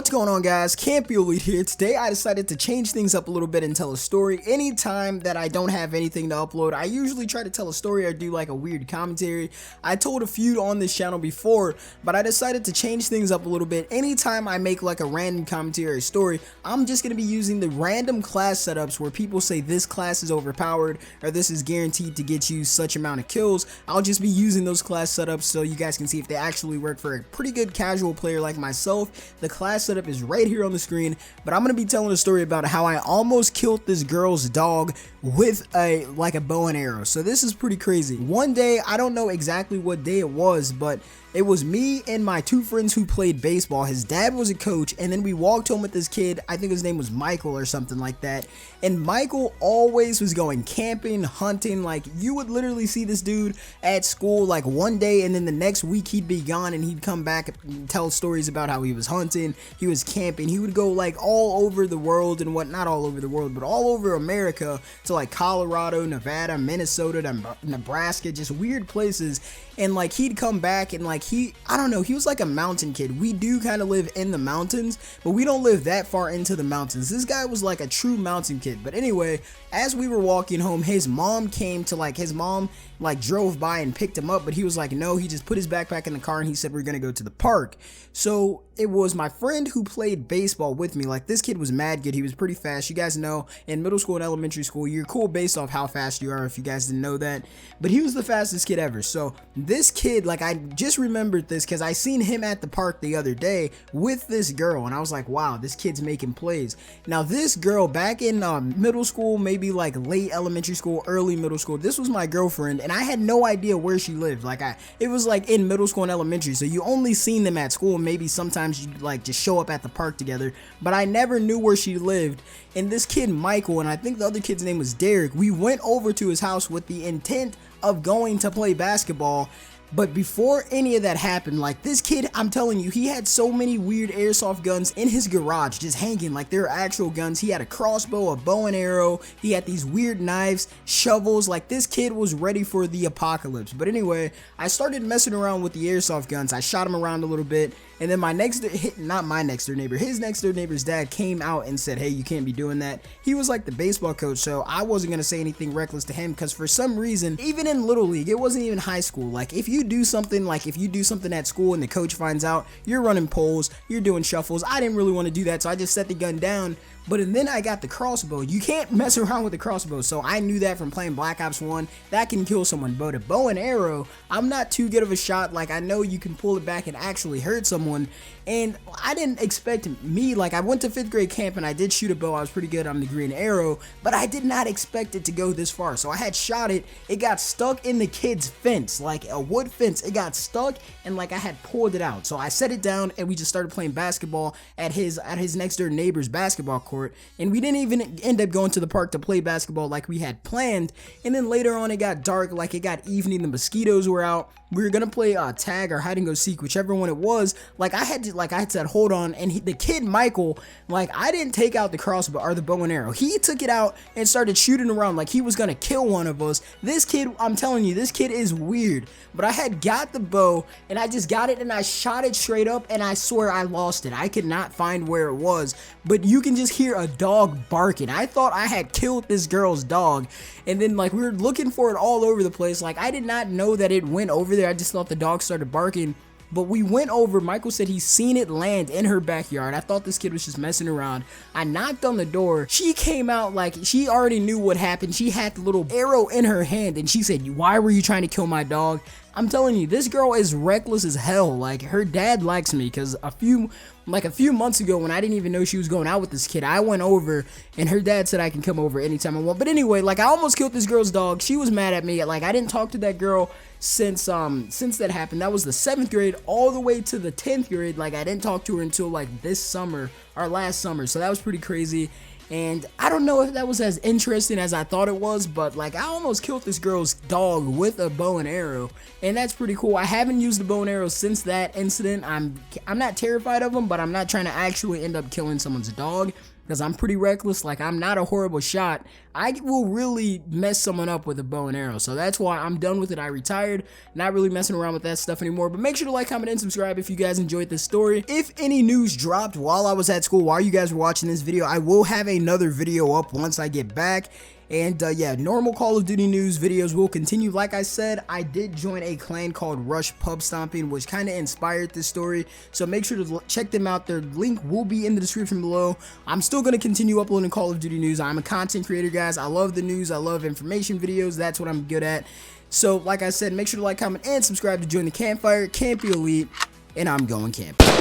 What's going on, guys? Can't Be Elite here. Today I decided to change things up a little bit and tell a story. Anytime that I don't have anything to upload, I usually try to tell a story or do like a weird commentary. I told a few on this channel before, but I decided to change things up a little bit. Anytime I make like a random commentary or story, I'm just going to be using the random class setups where people say this class is overpowered or this is guaranteed to get you such amount of kills. I'll just be using those class setups so you guys can see if they actually work for a pretty good casual player like myself. The class setup is right here on the screen, but I'm going to be telling a story about how I almost killed this girl's dog with a bow and arrow. So this is pretty crazy. One day, I don't know exactly what day it was, but it was me and my two friends who played baseball. His dad was a coach, and then we walked home with this kid. I think his name was Michael or something like that. And Michael always was going camping, hunting. Like, you would literally see this dude at school like one day, and then the next week he'd be gone, and he'd come back and tell stories about how he was hunting, he was camping. He would go like all over the world and what, not all over the world, but all over America to like Colorado, Nevada, Minnesota, Nebraska, just weird places. And like he'd come back and like I don't know, he was like a mountain kid. We do kind of live in the mountains, but we don't live that far into the mountains. This guy was like a true mountain kid. But anyway, as we were walking home, his mom came to his mom drove by and picked him up, but he was like, no, he just put his backpack in the car and he said, we're gonna go to the park. So it was my friend who played baseball with me. Like, this kid was mad good. He was pretty fast. You guys know in middle school and elementary school, you're cool based off how fast you are, if you guys didn't know that. But he was the fastest kid ever. So this kid, like, I just remembered this because I seen him at the park the other day with this girl, and I was like, wow, this kid's making plays. Now this girl, back in middle school, maybe like late elementary school, early middle school, this was my girlfriend, and I had no idea where she lived. Like, it was like in middle school and elementary, so you only seen them at school. Maybe sometimes you like just show up at the park together, but I never knew where she lived. And this kid Michael, and I think the other kid's name was Derek, we went over to his house with the intent of going to play basketball. But before any of that happened, like, this kid, I'm telling you, he had so many weird airsoft guns in his garage just hanging like they're actual guns. He had a crossbow, a bow and arrow, he had these weird knives, shovels. Like, this kid was ready for the apocalypse. But anyway, I started messing around with the airsoft guns. I shot him around a little bit, and then not my next door neighbor, his next door neighbor's dad came out and said, hey, you can't be doing that. He was like the baseball coach, so I wasn't gonna say anything reckless to him, because for some reason, even in little league, it wasn't even high school, like, if you do something at school and the coach finds out, you're running poles, you're doing shuffles. I didn't really want to do that, so I just set the gun down. But then I got the crossbow. You can't mess around with the crossbow, so I knew that from playing Black Ops 1. That can kill someone. But a bow and arrow, I'm not too good of a shot. Like, I know you can pull it back and actually hurt someone. And I didn't expect me, like, I went to 5th grade camp and I did shoot a bow. I was pretty good on the green arrow, but I did not expect it to go this far. So I had shot it. It got stuck in the kid's fence, like a wood fence. It got stuck, and like I had pulled it out. So I set it down and we just started playing basketball at his next door neighbor's basketball court. And we didn't even end up going to the park to play basketball like we had planned. And then later on, it got dark, like it got evening, the mosquitoes were out. We were gonna play tag or hide and go seek, whichever one it was. Like, I had said, hold on. And the kid Michael, like, I didn't take out the crossbow or the bow and arrow. He took it out and started shooting around like he was gonna kill one of us. This kid, I'm telling you, this kid is weird. But I had got the bow and I just got it and I shot it straight up, and I swear I lost it. I could not find where it was, but you can just hear a dog barking. I thought I had killed this girl's dog, and then like we were looking for it all over the place. Like, I did not know that it went over there. I just thought the dog started barking. But we went over. Michael said he's seen it land in her backyard. I thought this kid was just messing around. I knocked on the door. She came out like she already knew what happened. She had the little arrow in her hand, and she said, why were you trying to kill my dog? I'm telling you, this girl is reckless as hell. Like, her dad likes me, because a few months ago, when I didn't even know she was going out with this kid, I went over and her dad said I can come over anytime I want. But anyway, like, I almost killed this girl's dog. She was mad at me. Like, I didn't talk to that girl since that happened. That was the 7th grade all the way to the 10th grade. Like, I didn't talk to her until like this summer, or last summer. So that was pretty crazy. And I don't know if that was as interesting as I thought it was, but like, I almost killed this girl's dog with a bow and arrow, and that's pretty cool. I haven't used the bow and arrow since that incident. I'm not terrified of them, but I'm not trying to actually end up killing someone's dog. because I'm pretty reckless. Like, I'm not a horrible shot. I will really mess someone up with a bow and arrow. So that's why I'm done with it. I retired, not really messing around with that stuff anymore. But make sure to like, comment, and subscribe if you guys enjoyed this story. If any news dropped while I was at school, while you guys were watching this video, I will have another video up once I get back. And yeah, normal Call of Duty news videos will continue. Like I said, I did join a clan called Rush Pub Stomping, which kind of inspired this story. So make sure to check them out. Their link will be in the description below. I'm still going to continue uploading Call of Duty news. I'm a content creator, guys. I love the news. I love information videos. That's what I'm good at. So like I said, make sure to like, comment, and subscribe to join the campfire. Camp be elite, and I'm going camping.